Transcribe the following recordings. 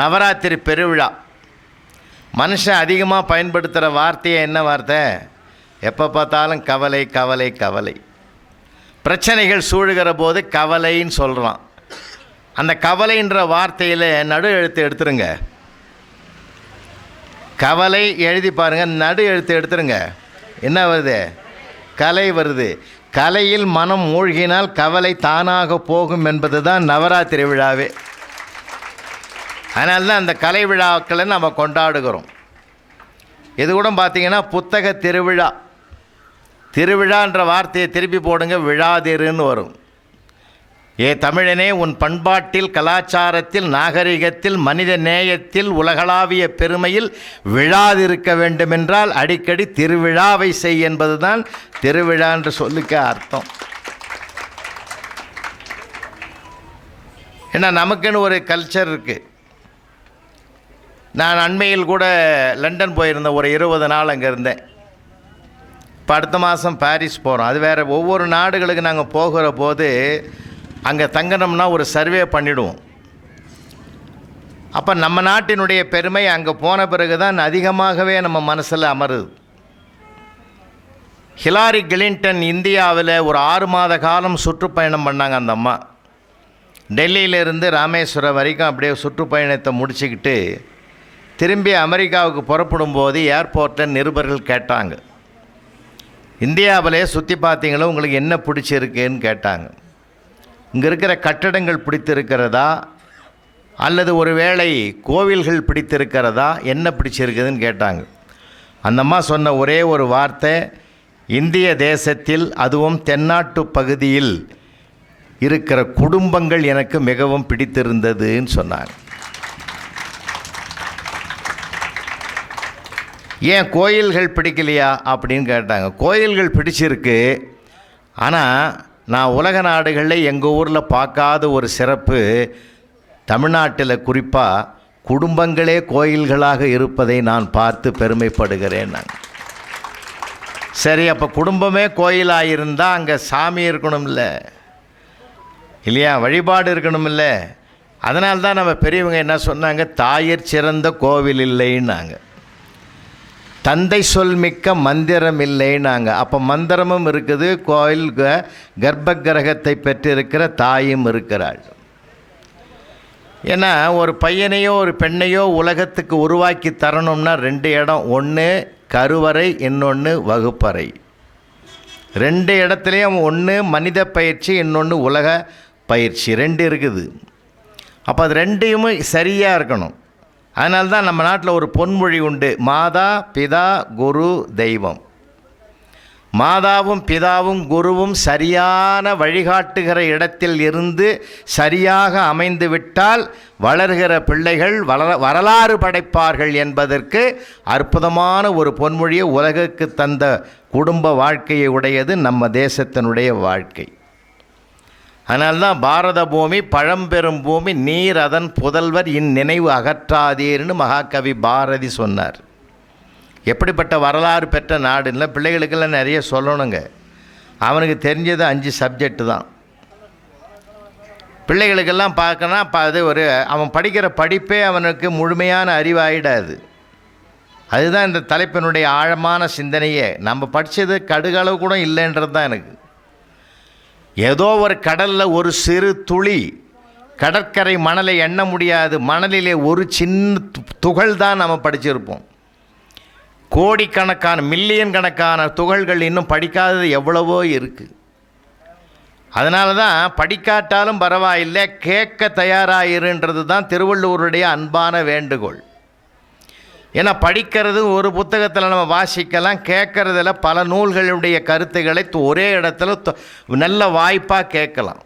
நவராத்திரி பெருவிழா. மனுஷன் அதிகமாக பயன்படுத்துகிற வார்த்தையே என்ன வார்த்தை? எப்போ பார்த்தாலும் கவலை கவலை கவலை. பிரச்சனைகள் சூழுகிற போது கவலைன்னு சொல்கிறான். அந்த கவலைன்ற வார்த்தையில் நடு எழுத்து எடுத்துருங்க. கவலை எழுதி பாருங்கள், நடு எழுத்து எடுத்துருங்க. என்ன வருது? கலை வருது. கலையில் மனம் மூழ்கினால் கவலை தானாக போகும் என்பது தான் நவராத்திரி விழாவே. அதனால தான் அந்த கலை விழாக்களை நம்ம கொண்டாடுகிறோம். இது கூட பார்த்திங்கன்னா புத்தக திருவிழா. திருவிழான்ற வார்த்தையை திருப்பி போடுங்க, விழாதிருன்னு வரும். ஏ தமிழனே, உன் பண்பாட்டில், கலாச்சாரத்தில், நாகரிகத்தில், மனித நேயத்தில், உலகளாவிய பெருமையில் விழாதிருக்க வேண்டுமென்றால் அடிக்கடி திருவிழாவை செய் என்பது தான் திருவிழா என்று சொல்லிக்க அர்த்தம். ஏன்னா நமக்குன்னு ஒரு கல்ச்சர் இருக்குது. நான் அண்மையில் கூட லண்டன் போயிருந்தேன். ஒரு 20 நாள் அங்கே இருந்தேன். இப்போ அடுத்த மாதம் பாரிஸ் போகிறோம். அது வேறு. ஒவ்வொரு நாடுகளுக்கு நாங்கள் போகிற போது அங்கே தங்கணும்னா ஒரு சர்வே பண்ணிவிடுவோம். அப்போ நம்ம நாட்டினுடைய பெருமை அங்கே போன பிறகு தான் அதிகமாகவே நம்ம மனசில் அமருது. ஹிலாரி கிளின்டன் இந்தியாவில் ஒரு 6 மாத காலம் சுற்றுப்பயணம் பண்ணாங்க. அந்த அம்மா டெல்லியிலேருந்து ராமேஸ்வரம் வரைக்கும் அப்படியே சுற்றுப்பயணத்தை முடிச்சுக்கிட்டு திரும்பி அமெரிக்காவுக்கு புறப்படும் போது ஏர்போர்ட்டில் நிருபர்கள் கேட்டாங்க, இந்தியாவிலே சுற்றி பார்த்தீங்களோ, உங்களுக்கு என்ன பிடிச்சிருக்குன்னு கேட்டாங்க. இங்கே இருக்கிற கட்டடங்கள் பிடித்திருக்கிறதா, அல்லது ஒரு வேளை கோவில்கள் பிடித்திருக்கிறதா, என்ன பிடிச்சிருக்குதுன்னு கேட்டாங்க. அந்த அம்மா சொன்ன ஒரே ஒரு வார்த்தை, இந்திய தேசத்தில், அதுவும் தென்னாட்டு பகுதியில் இருக்கிற குடும்பங்கள் எனக்கு மிகவும் பிடித்திருந்ததுன்னு சொன்னாங்க. ஏன் கோயில்கள் பிடிக்கலையா அப்படின்னு கேட்டாங்க. கோயில்கள் பிடிச்சிருக்கு, ஆனால் நான் உலக நாடுகளில் எங்கள் ஊரில் பார்க்காத ஒரு சிறப்பு, தமிழ்நாட்டில் குறிப்பாக குடும்பங்களே கோயில்களாக இருப்பதை நான் பார்த்து பெருமைப்படுகிறேன். நான் சரி, அப்போ குடும்பமே கோயிலாக இருந்தால் அங்கே சாமி இருக்கணும்ல, இல்லையா? வழிபாடு இருக்கணும்ல. அதனால்தான் நம்ம பெரியவங்க என்ன சொன்னாங்க, தாயிற் சிறந்த கோவில் இல்லைன்னாங்க, தந்தை சொல் மிக்க மந்திரம் இல்லைன்னாங்க. அப்போ மந்திரமும் இருக்குது, கோயில் கர்ப்ப கிரகத்தை பெற்றிருக்கிற தாயும் இருக்கிறாள். ஏன்னா ஒரு பையனையோ ஒரு பெண்ணையோ உலகத்துக்கு உருவாக்கி தரணும்னா 2 இடம், ஒன்று கருவறை, இன்னொன்று வகுப்பறை. 2 இடத்துலையும் ஒன்று மனித பயிற்சி, இன்னொன்று உலக பயிற்சி, 2 இருக்குது. அப்போ அது 2யுமே சரியாக இருக்கணும். அதனால்தான் நம்ம நாட்டில் ஒரு பொன்மொழி உண்டு, மாதா பிதா குரு தெய்வம். மாதாவும் பிதாவும் குருவும் சரியான வழிகாட்டுகிற இடத்தில் இருந்து சரியாக அமைந்து விட்டால் வளர்கிற பிள்ளைகள் வரலாறு படைப்பார்கள் என்பதற்கு அற்புதமான ஒரு பொன்மொழியை உலகுக்கு தந்த குடும்ப வாழ்க்கையை உடையது நம்ம தேசத்தினுடைய வாழ்க்கை. அதனால்தான் பாரத பூமி பழம்பெரும் பூமி, நீர் அதன் புதல்வர் இந்நினைவு அகற்றாதீர்னு மகாகவி பாரதி சொன்னார். எப்படிப்பட்ட வரலாறு பெற்ற நாடுன்னா பிள்ளைகளுக்கெல்லாம் நிறைய சொல்லணுங்க. அவனுக்கு தெரிஞ்சது 5 சப்ஜெக்டு தான். பிள்ளைகளுக்கெல்லாம் பார்க்கணும், அது அவன் படிக்கிற படிப்பே அவனுக்கு முழுமையான அறிவாயிடாது. அதுதான் இந்த தலைப்பினுடைய ஆழமான சிந்தனையே. நம்ம படித்தது கடுகளவு கூட இல்லைன்றது தான் எனக்கு. ஏதோ ஒரு கடலில் ஒரு சிறு துளி, கடற்கரை மணலை எண்ண முடியாது, மணலிலே ஒரு சின்ன துகள் தான் நம்ம படிச்சிருப்போம். கோடிக்கணக்கான மில்லியன் கணக்கான துகள்கள் இன்னும் படிக்காதது எவ்வளவோ இருக்குது. அதனால தான் படிக்காட்டாலும் பரவாயில்லை, கேட்க தயாராகிருன்றது தான் திருவள்ளுவருடைய அன்பான வேண்டுகோள். ஏன்னா படிக்கிறது ஒரு புத்தகத்தில் நம்ம வாசிக்கலாம், கேட்குறதில் பல நூல்களுடைய கருத்துக்களை ஒரே இடத்துல நல்ல வாய்ப்பாக கேட்கலாம்.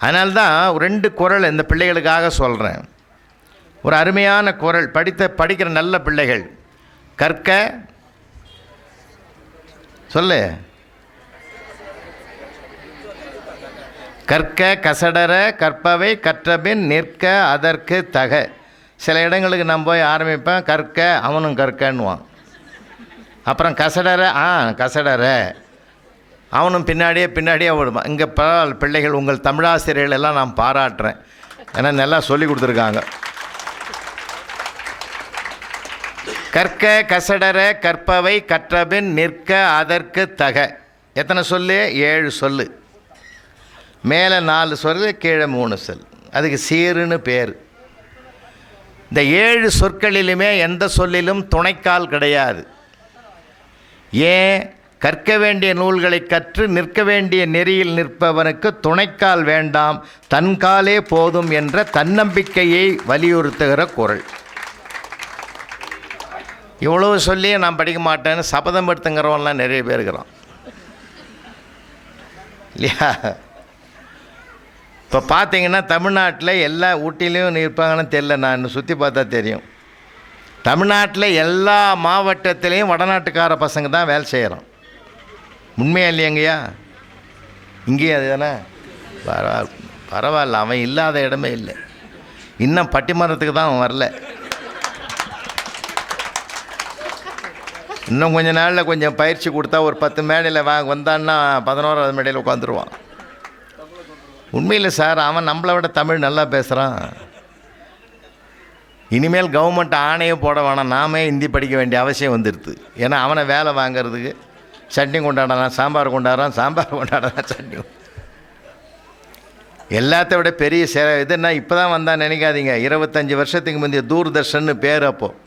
அதனால்தான் 2 குறள் இந்த பிள்ளைகளுக்காக சொல்கிறேன். ஒரு அருமையான குறள், படிக்கிற நல்ல பிள்ளைகள் கற்க சொல்லு, கற்க கசடர கற்பவை கற்றபின் நிற்க அதற்கு தக. சில இடங்களுக்கு நான் போய் ஆரம்பிப்பேன், கற்க, அவனும் கற்கன்னுவான். அப்புறம் கசடர கசடர, அவனும் பின்னாடியே ஓடுவான். இங்கே பிள்ளைகள் உங்கள் தமிழாசிரியர்கள் எல்லாம் நான் பாராட்டுறேன், ஏன்னா நல்லா சொல்லி கொடுத்துருக்காங்க. கற்க கசடர கற்பவை கற்றபின் நிற்க அதற்கு தக. எத்தனை சொல்லு? 7 சொல்லு. மேலே 4 சொல்லு, கீழே 3 சொல். அதுக்கு சீருன்னு பேர். இந்த 7 சொற்களிலுமே எந்த சொல்லிலும் துணைக்கால் கிடையாது. ஏன்? கற்க வேண்டிய நூல்களை கற்று நிற்க வேண்டிய நெறியில் நிற்பவனுக்கு துணைக்கால் வேண்டாம், தன்காலே போதும் என்ற தன்னம்பிக்கையை வலியுறுத்துகிற குறள். இவ்வளவு சொல்லியே நான் படிக்க மாட்டேன்னு சபதம் எடுத்துங்கிறவன்லாம் நிறைய பேர் இருக்கிறான் இல்லையா? இப்போ பார்த்தீங்கன்னா தமிழ்நாட்டில் எல்லா ஊட்டிலையும் இருப்பாங்கன்னு தெரியல, நான் சுற்றி பார்த்தா தெரியும். தமிழ்நாட்டில் எல்லா மாவட்டத்திலையும் வடநாட்டுக்கார பசங்க தான் வேலை செய்கிறோம். உண்மையா இல்லையங்கய்யா? இங்கேயும் அது தானே? பரவாயில்ல, அவன் இல்லாத இடமே இல்லை. இன்னும் பட்டிமன்றத்துக்கு தான் அவன் வரல. இன்னும் கொஞ்சம் நாளில் கொஞ்சம் பயிற்சி கொடுத்தா ஒரு 10 மேடையில் வந்தான்னா 11வது மேடையில் உட்காந்துருவான். உண்மையில் சார், அவன் நம்மளை விட தமிழ் நல்லா பேசுகிறான். இனிமேல் கவர்மெண்ட் ஆணையை போட வேணாம், நாமே ஹிந்தி படிக்க வேண்டிய அவசியம் வந்துடுது. ஏன்னா அவனை வேலை வாங்கிறதுக்கு சட்னி கொண்டாடலாம், சாம்பார் கொண்டாடுறான் சட்னி. எல்லாத்த விட பெரிய இதுன்னா இப்போ தான் வந்தால் நினைக்காதீங்க. 25 வருஷத்துக்கு முந்தைய தூர்தர்ஷன்னு பேர். அப்போது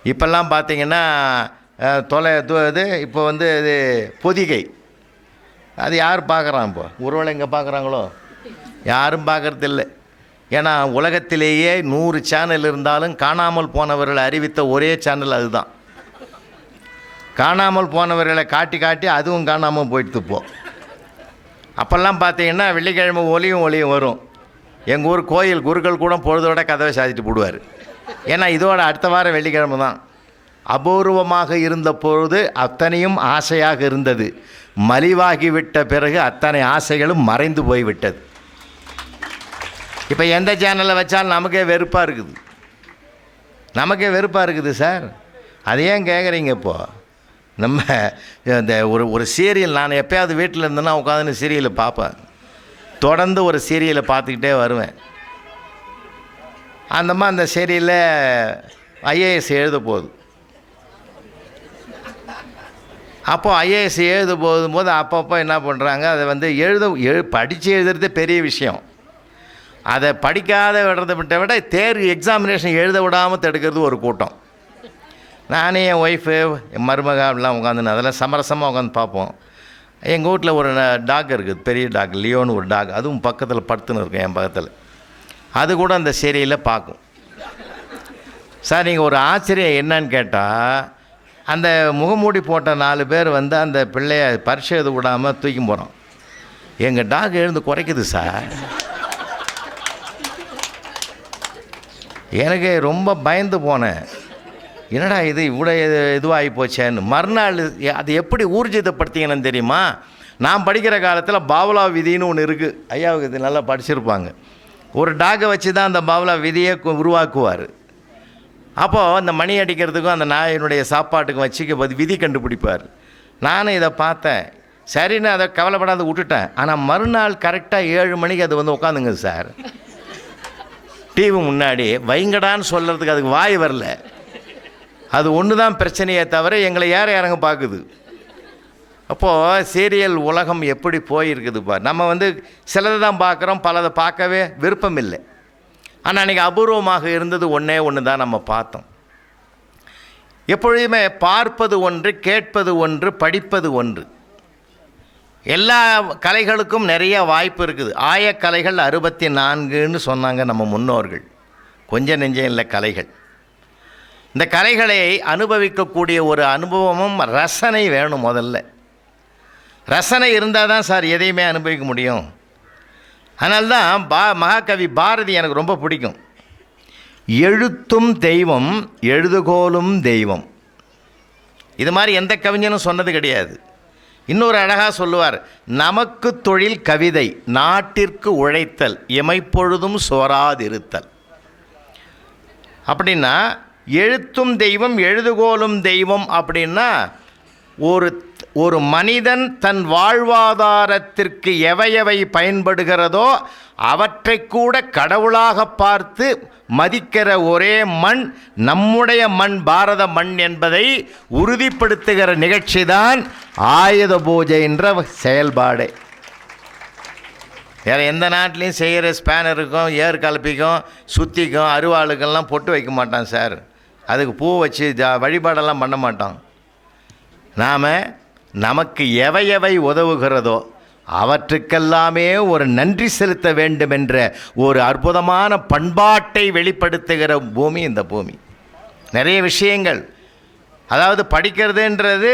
இப்போல்லாம் பார்த்தீங்கன்னா இது இப்போ இது பொதிகை. அது யார் பார்க்குறான்? இப்போ ஒருவேளை எங்கே பார்க்குறாங்களோ? யாரும் பார்க்குறதில்லை. ஏன்னா உலகத்திலேயே 100 சேனல் இருந்தாலும் காணாமல் போனவர்களை அறிவித்த ஒரே சேனல் அதுதான். காணாமல் போனவர்களை காட்டி அதுவும் காணாமல் போயிட்டு போ. அப்போல்லாம் பார்த்தீங்கன்னா வெள்ளிக்கிழமை ஒளியும் வரும். எங்கள் ஊர் கோயில் குருக்கள் கூட பொழுதோட கதவை சாதிட்டு போடுவார். ஏன்னா இதோட அடுத்த வாரம் வெள்ளிக்கிழமை தான். அபூர்வமாக இருந்த பொழுது அத்தனையும் ஆசையாக இருந்தது, மலிவாகிவிட்ட பிறகு அத்தனை ஆசைகளும் மறைந்து போய்விட்டது. இப்போ எந்த சேனலை வச்சாலும் நமக்கே வெறுப்பாக இருக்குது சார். அது ஏன் கேட்குறீங்க? இப்போது நம்ம இந்த ஒரு சீரியல், நான் எப்போயாவது வீட்டில் இருந்தேன்னா உட்காந்து சீரியலை பார்ப்பேன். தொடர்ந்து ஒரு சீரியலை பார்த்துக்கிட்டே வருவேன். அந்த சீரியலில் ஐஏஎஸ் எழுத போகுது. அப்போது ஐஏஎஸ் எழுத போகும்போது அப்பப்போ என்ன பண்ணுறாங்க, அதை படித்து எழுதுறதே பெரிய விஷயம். அதை படிக்காத விட தேர்வு எக்ஸாமினேஷன் எழுத விடாமல் தடுக்கிறது ஒரு கூட்டம். நானே என் ஒய்ஃபு என் மருமக அப்படிலாம் உட்காந்துன்னு அதெல்லாம் சமரசமாக உட்காந்து பார்ப்போம். எங்கள் வீட்டில் ஒரு டாக் இருக்குது, பெரிய டாக், லியோன்னு ஒரு டாக். அதுவும் பக்கத்தில் படுத்துன்னு இருக்கும் என் பக்கத்தில். அது கூட அந்த சீரியலில் பார்க்கும். சார், நீங்கள் ஒரு ஆச்சரியம் என்னன்னு கேட்டால், அந்த முகமூடி போட்ட 4 பேர் அந்த பிள்ளைய பரிசு எழுத விடாமல் தூக்கி போகிறோம். எங்கள் டாக் எழுந்து குறைக்குது சார். எனக்கு ரொம்ப பயந்து போனேன். என்னடா இது இவ்வளோ இதுவாகி போச்சேன்னு. மறுநாள் அது எப்படி ஊர்ஜிதப்படுத்திங்கன்னு தெரியுமா? நான் படிக்கிற காலத்தில் பாவலா விதின்னு ஒன்று இருக்குது. ஐயாவுக்கு இது நல்லா படிச்சிருப்பாங்க. ஒரு டாகை வச்சு தான் அந்த பாவலா விதியை உருவாக்குவார். அப்போது அந்த மணி அடிக்கிறதுக்கும் அந்த நாயினுடைய சாப்பாட்டுக்கும் வச்சுக்க விதி கண்டுபிடிப்பார். நானும் இதை பார்த்தேன். சரின்னு அதை கவலைப்படாத விட்டுட்டேன். ஆனால் மறுநாள் கரெக்டாக 7 மணிக்கு அது உட்காந்துங்க சார் டிவி முன்னாடி. வைங்கடான்னு சொல்கிறதுக்கு அதுக்கு வாய் வரல. அது ஒன்று தான் பிரச்சனையே தவிர எங்களை இறங்க பார்க்குது. அப்போது சீரியல் உலகம் எப்படி போயிருக்குதுப்பா. நம்ம சிலதை தான் பார்க்குறோம், பலதை பார்க்கவே விருப்பம் இல்லை. ஆனால் அன்றைக்கி அபூர்வமாக இருந்தது ஒன்று தான் நம்ம பார்த்தோம். எப்பொழுதுமே பார்ப்பது ஒன்று, கேட்பது ஒன்று, படிப்பது ஒன்று. எல்லா கலைகளுக்கும் நிறைய வாய்ப்பு இருக்குது. ஆயக்கலைகள் 64ன்னு சொன்னாங்க நம்ம முன்னோர்கள். கொஞ்சம் நெஞ்சம் இல்லை கலைகள். இந்த கலைகளை அனுபவிக்கக்கூடிய ஒரு அனுபவமும் ரசனை வேணும். முதல்ல ரசனை இருந்தால் தான் சார் எதையுமே அனுபவிக்க முடியும். அதனால்தான் மகாகவி பாரதி எனக்கு ரொம்ப பிடிக்கும். எழுத்தும் தெய்வம், எழுதுகோலும் தெய்வம். இது மாதிரி எந்த கவிஞனும் சொன்னது கிடையாது. இன்னொரு அழகாக சொல்லுவார், நமக்கு தொழில் கவிதை, நாட்டிற்கு உழைத்தல், எமைப்பொழுதும் சோராதிருத்தல். அப்படின்னா எழுத்தும் தெய்வம், எழுதுகோலும் தெய்வம் அப்படின்னா ஒரு ஒரு மனிதன் தன் வாழ்வாதாரத்திற்கு எவை பயன்படுகிறதோ அவற்றை கூட கடவுளாக பார்த்து மதிக்கிற ஒரே மண் நம்முடைய மண், பாரத மண் என்பதை உறுதிப்படுத்துகிற நிகழ்ச்சி தான் ஆயுத பூஜை என்ற செயல்பாடு. வேறு எந்த நாட்டிலையும் செய்கிற ஸ்பேனருக்கும் ஏர் கலப்பிக்கும் சுத்திக்கும் அருவாளுக்கெல்லாம் பொட்டு வைக்க மாட்டான் சார். அதுக்கு பூ வச்சு வழிபாடெல்லாம் பண்ண மாட்டோம். நாம் நமக்கு எவை உதவுகிறதோ அவற்றுக்கெல்லாமே ஒரு நன்றி செலுத்த வேண்டும் என்ற ஒரு அற்புதமான பண்பாட்டை வெளிப்படுத்துகிற பூமி இந்த பூமி. நிறைய விஷயங்கள், அதாவது படிக்கிறதுன்றது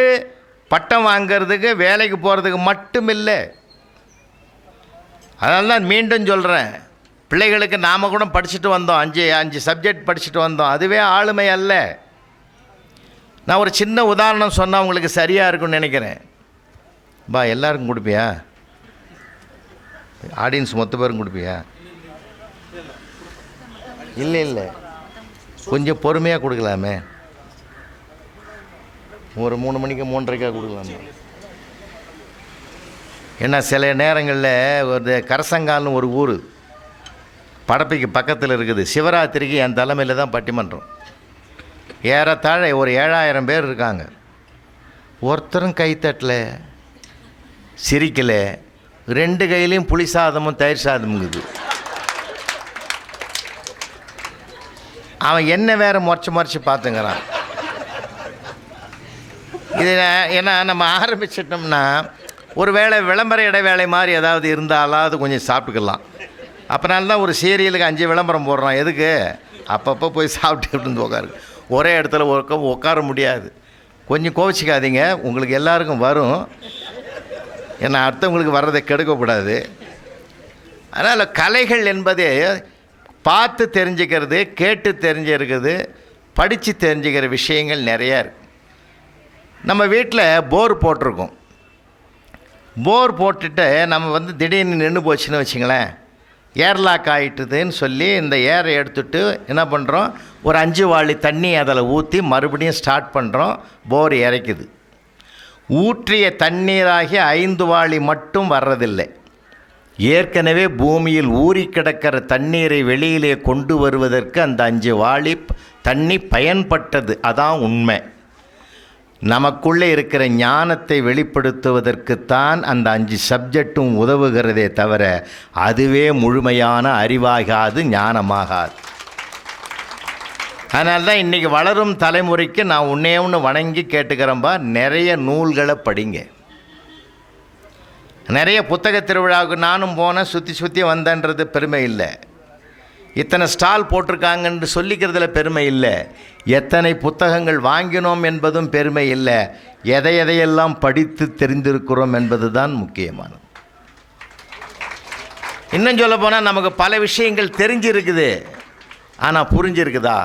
பட்டம் வாங்கிறதுக்கு வேலைக்கு போகிறதுக்கு மட்டும் இல்லை. அதனால தான் மீண்டும் சொல்கிறேன், பிள்ளைகளுக்கு நாம் கூட படிச்சுட்டு வந்தோம், அஞ்சு சப்ஜெக்ட் படிச்சுட்டு வந்தோம், அதுவே ஆளுமை அல்ல. நான் ஒரு சின்ன உதாரணம் சொன்னால் உங்களுக்கு சரியாக இருக்குன்னு நினைக்கிறேன். எல்லாருக்கும் கொடுப்பியா? ஆடியன்ஸ் மொத்த பேரும் கொடுப்பியா? இல்லை, கொஞ்சம் பொறுமையாக கொடுக்கலாமே. ஒரு 3 மணிக்கு 3:30 கொடுக்கலாமே. ஏன்னா சில நேரங்களில் ஒரு கரசங்கால்னு ஒரு ஊர் படப்பைக்கு பக்கத்தில் இருக்குது. சிவராத்திரிக்கு என் தலைமையில் தான் பட்டிமன்றம். ஏறத்தாழ ஒரு 7000 பேர் இருக்காங்க. ஒருத்தரும் கைத்தட்டலை, சிரிக்கலை. 2 கையிலையும் புளி சாதமும் தயிர் சாதமுங்குது. அவன் என்ன வேறு முறைச்சி பார்த்துங்கிறான். இது ஏன்னா நம்ம ஆரம்பிச்சிட்டோம்னா ஒரு வேளை விளம்பர இடைவேளை மாதிரி ஏதாவது இருந்தாலாவது கொஞ்சம் சாப்பிட்டுக்கலாம். அப்போனால தான் ஒரு சீரியலுக்கு 5 விளம்பரம் போடுறான். எதுக்கு? அப்பப்போ போய் சாப்பிட்டு இருந்து உட்காரு. ஒரே இடத்துல உட்கார முடியாது. கொஞ்சம் கோவிச்சிக்காதீங்க, உங்களுக்கு எல்லாருக்கும் வரும். ஏன்னா அடுத்தவங்களுக்கு வர்றதை கெடுக்கக்கூடாது. அதனால் கலைகள் என்பதே பார்த்து தெரிஞ்சுக்கிறது, கேட்டு தெரிஞ்சுக்கிறது, படித்து தெரிஞ்சுக்கிற விஷயங்கள் நிறையா இருக்குது. நம்ம வீட்டில் போர் போட்டிருக்கோம். போர் போட்டுட்டு நம்ம திடீர்னு நின்று போச்சுன்னு வச்சுங்களேன், ஏர்லாக் ஆகிட்டுதுன்னு சொல்லி இந்த ஏரை எடுத்துகிட்டு என்ன பண்ணுறோம், ஒரு 5 வாளி தண்ணி அதில் ஊற்றி மறுபடியும் ஸ்டார்ட் பண்ணுறோம். போர் இறைக்குது. ஊற்றிய தண்ணீராகி 5 வாளி மட்டும் வர்றதில்லை. ஏற்கனவே பூமியில் ஊறி கிடக்கிற தண்ணீரை வெளியிலே கொண்டு வருவதற்கு அந்த 5 வாளி தண்ணி பயன்பட்டது. அதான் உண்மை. நமக்குள்ளே இருக்கிற ஞானத்தை வெளிப்படுத்துவதற்குத்தான் அந்த 5 சப்ஜெக்டும் உதவுகிறதே தவிர அதுவே முழுமையான அறிவாகாது, ஞானமாகாது. அதனால தான் இன்றைக்கி வளரும் தலைமுறைக்கு நான் ஒன்று வணங்கி கேட்டுக்கிறேன்பா, நிறைய நூல்களை படிங்க. நிறைய புத்தக திருவிழாவுக்கு நானும் போனேன், சுற்றி வந்தேன்றது பெருமை இல்லை. இத்தனை ஸ்டால் போட்டிருக்காங்கன்னு சொல்லிக்கிறதுல பெருமை இல்லை. எத்தனை புத்தகங்கள் வாங்கினோம் என்பதும் பெருமை இல்லை. எதையெல்லாம் படித்து தெரிந்திருக்கிறோம் என்பது தான் முக்கியமானது. இன்னும் சொல்ல போனால் நமக்கு பல விஷயங்கள் தெரிஞ்சிருக்குது, ஆனால் புரிஞ்சிருக்குதா?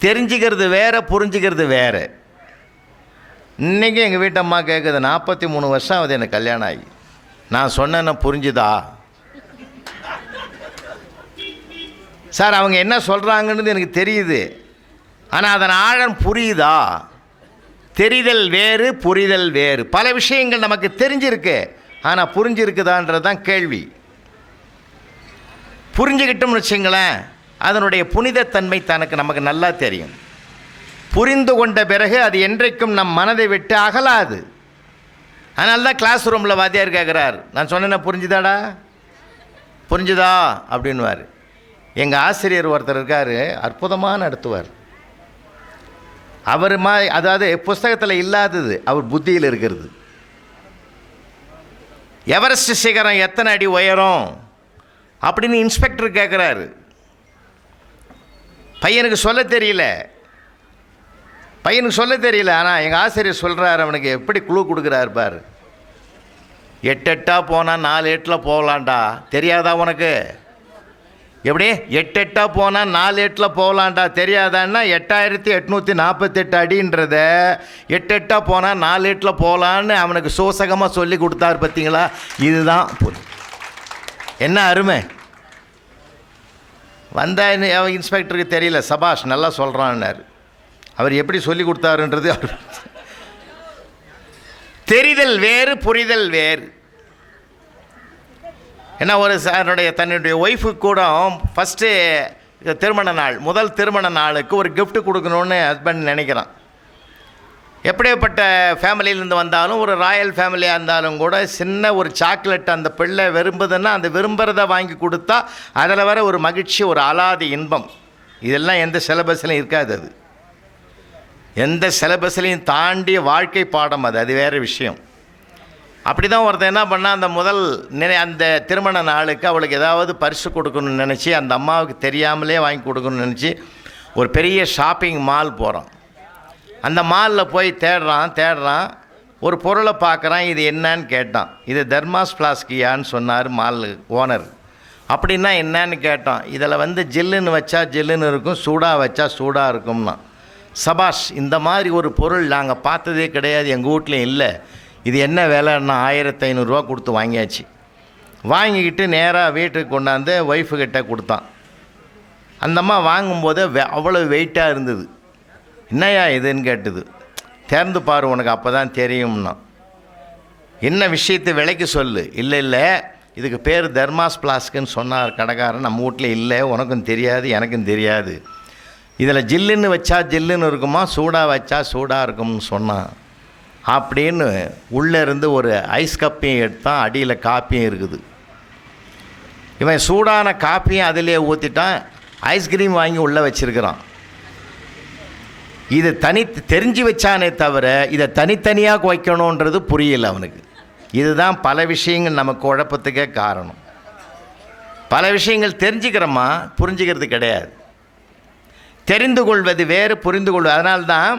தெரிஞ்சுக்கிறது வேறு, புரிஞ்சுக்கிறது வேறு. இன்றைக்கி எங்கள் வீட்டம்மா கேட்குது, 43 வருஷம் ஆகுது எனக்கு கல்யாணம் ஆகி, நான் சொன்னேன்னா புரிஞ்சுதா? சார் அவங்க என்ன சொல்கிறாங்கன்னு எனக்கு தெரியுது, ஆனால் அதன் ஆழம் புரியுதா? தெரிதல் வேறு, புரிதல் வேறு. பல விஷயங்கள் நமக்கு தெரிஞ்சிருக்கு, ஆனால் புரிஞ்சிருக்குதான்றது தான் கேள்வி. புரிஞ்சுக்கிட்டோம்னு வச்சுங்களேன், அதனுடைய புனிதத்தன்மை நமக்கு நல்லா தெரியும். புரிந்து கொண்ட பிறகு அது என்றைக்கும் நம் மனதை விட்டு அகலாது. அதனால தான் கிளாஸ் ரூமில் வாத்தியார் கேட்குறார், நான் சொன்னேன்னா புரிஞ்சுதாடா, புரிஞ்சுதா அப்படின்வார். எங்கள் ஆசிரியர் ஒருத்தர் இருக்கார், அற்புதமாக நடத்துவார். அவர் அதாவது புஸ்தகத்தில் இல்லாதது அவர் புத்தியில் இருக்கிறது. எவரெஸ்ட் சிகரம் எத்தனை அடி உயரம் அப்படின்னு இன்ஸ்பெக்டர் கேட்குறாரு. பையனுக்கு சொல்ல தெரியல, ஆனால் எங்கள் ஆசிரியர் சொல்கிறார், அவனுக்கு எப்படி குழு கொடுக்குறாரு பார். 8 எட்டா போனால் 4 எட்டில் போகலான்டா, தெரியாதா உனக்கு? எப்படி 8 எட்டா போனால் 4 எட்டில் போகலான்டா தெரியாதான்னா 8848 அடின்றத 8 எட்டா போனால் 4 எட்டில் போகலான்னு அவனுக்கு சோசகமாக சொல்லி கொடுத்தாரு. பார்த்தீங்களா? இதுதான் என்ன அருமை. வந்த இன்ஸ்பெக்டருக்கு தெரியல, சபாஷ் நல்லா சொல்கிறான்னாரு. அவர் எப்படி சொல்லி கொடுத்தாருன்றது அவர் தெரிதல் வேறு, புரிதல் வேறு. ஏன்னா ஒரு தன்னுடைய ஒய்ஃபுக்கு கூட ஃபஸ்ட்டு திருமண நாள், முதல் திருமண நாளுக்கு ஒரு கிஃப்ட் கொடுக்கணுன்னு ஹஸ்பண்ட் நினைக்கிறான். எப்படிப்பட்ட ஃபேமிலியிலேருந்து வந்தாலும், ஒரு ராயல் ஃபேமிலியாக இருந்தாலும் கூட சின்ன ஒரு சாக்லேட் அந்த பிள்ளை விரும்புதுன்னா அந்த விரும்புகிறத வாங்கி கொடுத்தா அதில் வர ஒரு மகிழ்ச்சி, ஒரு அலாதி இன்பம், இதெல்லாம் எந்த சிலபஸ்லையும் இருக்காது. அது எந்த சிலபஸ்லையும் தாண்டிய வாழ்க்கை பாடம். அது வேறு விஷயம். அப்படி தான் ஒருத்தன் என்ன பண்ணால், அந்த திருமண நாளுக்கு அவளுக்கு ஏதாவது பரிசு கொடுக்கணும்னு நினச்சி, அந்த அம்மாவுக்கு தெரியாமலே வாங்கி கொடுக்கணும்னு நினச்சி ஒரு பெரிய ஷாப்பிங் மால் போகிறான். அந்த மாலில் போய் தேடுறான். ஒரு பொருளை பார்க்குறான். இது என்னன்னு கேட்டான். இது தெர்மாஸ் பிளாஸ்கியான்னு சொன்னார் மால் ஓனர். அப்படின்னா என்னன்னு கேட்டான். இதில் ஜில்லுன்னு வச்சா ஜில்லுன்னு இருக்கும், சூடாக வச்சா சூடாக இருக்கும்னா. சபாஷ், இந்த மாதிரி ஒரு பொருள் நாங்கள் பார்த்ததே கிடையாது, எங்கள் வீட்லேயும் இல்லை. இது என்ன விலைன்னா 1500 கொடுத்து வாங்கியாச்சு. வாங்கிக்கிட்டு நேராக வீட்டுக்கு கொண்டாந்து ஒய்ஃபுக்கிட்ட கொடுத்தான். அந்த அம்மா வாங்கும்போது அவ்வளோ வெயிட்டாக இருந்தது. என்னையா இதுன்னு கேட்டுது. திறந்து பாரு, உனக்கு அப்போ தான் தெரியும்னா. என்ன விஷயத்தை விலைக்கு சொல்லு. இல்லை இதுக்கு பேர் தெர்மாஸ் பிளாஸ்க்குன்னு சொன்னார் கடைக்காரன். நம்ம வீட்டில் இல்லை, உனக்கும் தெரியாது, எனக்கும் தெரியாது. இதில் ஜில்லுன்னு வச்சா ஜில்லுன்னு இருக்குமா, சூடாக வச்சா சூடாக இருக்கும்னு சொன்னான். அப்படின்னு உள்ளே இருந்து ஒரு ஐஸ் கப்பையும் எடுத்தான். அடியில் காப்பியும் இருக்குது. இவன் சூடான காப்பியும் அதிலே ஊற்றிட்டான். ஐஸ்கிரீம் வாங்கி உள்ளே வச்சுருக்கிறான். இது தெரிஞ்சு வச்சானே தவிர இதை தனித்தனியாக வைக்கணுன்றது புரியல அவனுக்கு. இதுதான் பல விஷயங்கள் நம்ம குழப்பத்துக்கே காரணம். பல விஷயங்கள் தெரிஞ்சுக்கிறோமா, புரிஞ்சுக்கிறது கிடையாது. தெரிந்து கொள்வது வேறு, புரிந்து கொள்வது. அதனால்தான்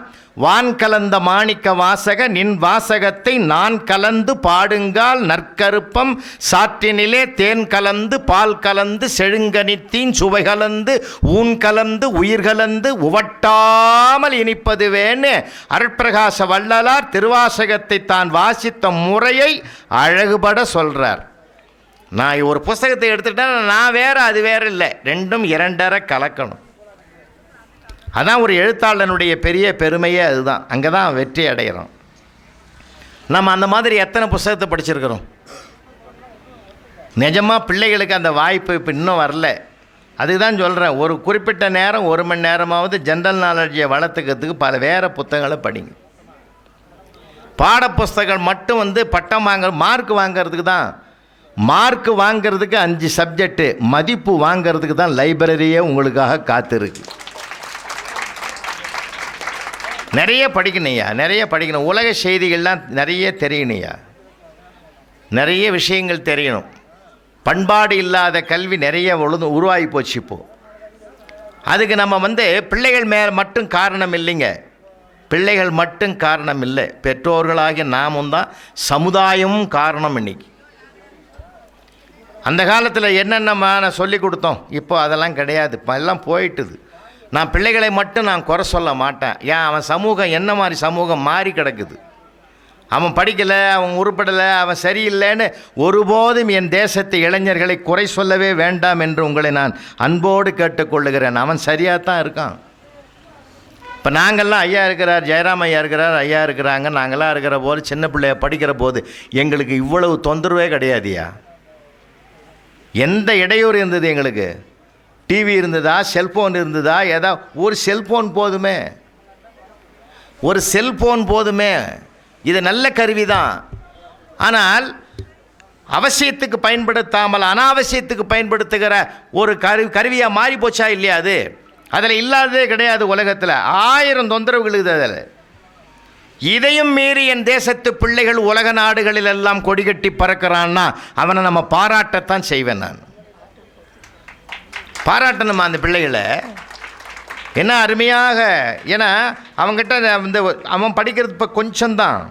வான் கலந்த மாணிக்க வாசக நின் வாசகத்தை நான் கலந்து பாடுங்கால் நற்கருப்பம் சாற்றினிலே தேன் கலந்து பால் கலந்து செழுங்கனித்தீன் சுவை கலந்து ஊன் கலந்து உயிர் கலந்து உவட்டாமல் இனிப்பதுவேன்னு அருட்பிரகாச வள்ளலார் திருவாசகத்தை தான் வாசித்த முறையை அழகுபட சொல்கிறார். நான் ஒரு புஸ்தகத்தை எடுத்துட்டேன், நான் வேறு அது வேறு இல்லை, ரெண்டும் இரண்டரை கலக்கணும். அதான் ஒரு எழுத்தாளனுடைய பெரிய பெருமையே. அதுதான், அங்கே தான் வெற்றி அடைகிறோம். நம்ம அந்த மாதிரி எத்தனை புத்தகத்தை படிச்சிருக்கிறோம். நிஜமாக பிள்ளைகளுக்கு அந்த வாய்ப்பு இப்போ இன்னும் வரல. அதுதான் சொல்கிறேன், ஒரு குறிப்பிட்ட நேரம் 1 மணி நேரமாவது ஜென்ரல் நாலேஜை வளர்த்துக்கிறதுக்கு பல வேறு புத்தகங்களை படிங்க. பாட புஸ்தகம் மட்டும் பட்டம் மார்க் வாங்கிறதுக்கு தான். மார்க் வாங்கிறதுக்கு 5 சப்ஜெக்டு, மதிப்பு வாங்கிறதுக்கு தான் லைப்ரரியே உங்களுக்காக காத்திருக்கு. நிறைய படிக்கணுயா, நிறைய படிக்கணும். உலக செய்திகள்லாம் நிறைய தெரியணுயா, நிறைய விஷயங்கள் தெரியணும். பண்பாடு இல்லாத கல்வி நிறைய உருவாகி போச்சு இப்போது. அதுக்கு நம்ம பிள்ளைகள் மேலே மட்டும் காரணம் இல்லைங்க. பிள்ளைகள் மட்டும் காரணம் இல்லை, பெற்றோர்களாகிய நாமும் தான், சமுதாயமும் காரணம். இன்னைக்கு அந்த காலத்தில் என்னென்ன சொல்லி கொடுத்தோம், இப்போ அதெல்லாம் கிடையாது, இப்போ எல்லாம் போயிட்டுது. நான் பிள்ளைகளை மட்டும் நான் குறை சொல்ல மாட்டேன். ஏன், அவன் சமூகம் என்ன மாதிரி சமூகம் மாறி கிடக்குது. அவன் படிக்கலை, அவன் உருப்படலை, அவன் சரியில்லைன்னு ஒருபோதும் என் தேசத்து இளைஞர்களை குறை சொல்லவே வேண்டாம் என்று உங்களை நான் அன்போடு கேட்டுக்கொள்ளுகிறேன். அவன் சரியாக தான் இருக்கான். இப்போ நாங்கள்லாம் ஐயா இருக்கிறார், ஜெயராம் ஐயா இருக்கிறார், ஐயா இருக்கிறாங்க, நாங்களாம் இருக்கிற போது, சின்ன பிள்ளைய படிக்கிற போது எங்களுக்கு இவ்வளவு தொந்தரவே கிடையாதுயா. எந்த இடையூறு இருந்தது எங்களுக்கு? டிவி இருந்ததா, செல்ஃபோன் இருந்ததா? ஒரு செல்ஃபோன் போதுமே, ஒரு செல்ஃபோன் போதுமே. இது நல்ல கருவி தான். ஆனால் அவசியத்துக்கு பயன்படுத்தாமல் அனாவசியத்துக்கு பயன்படுத்துகிற ஒரு கருவியாக மாறி போச்சா இல்லையா? அதில் இல்லாததே கிடையாது உலகத்தில். 1000 தொந்தரவுகள் இது அதில். இதையும் மீறி என் தேசத்து பிள்ளைகள் உலக நாடுகளில் எல்லாம் கொடிகட்டி பறக்கிறான்னா அவனை நம்ம பாராட்டத்தான் செய்வேன். நான் பாராட்டணுமா அந்த பிள்ளைகளை? என்ன அருமையாக. ஏன்னா அவங்ககிட்ட அவன் படிக்கிறது இப்போ கொஞ்சம்தான்,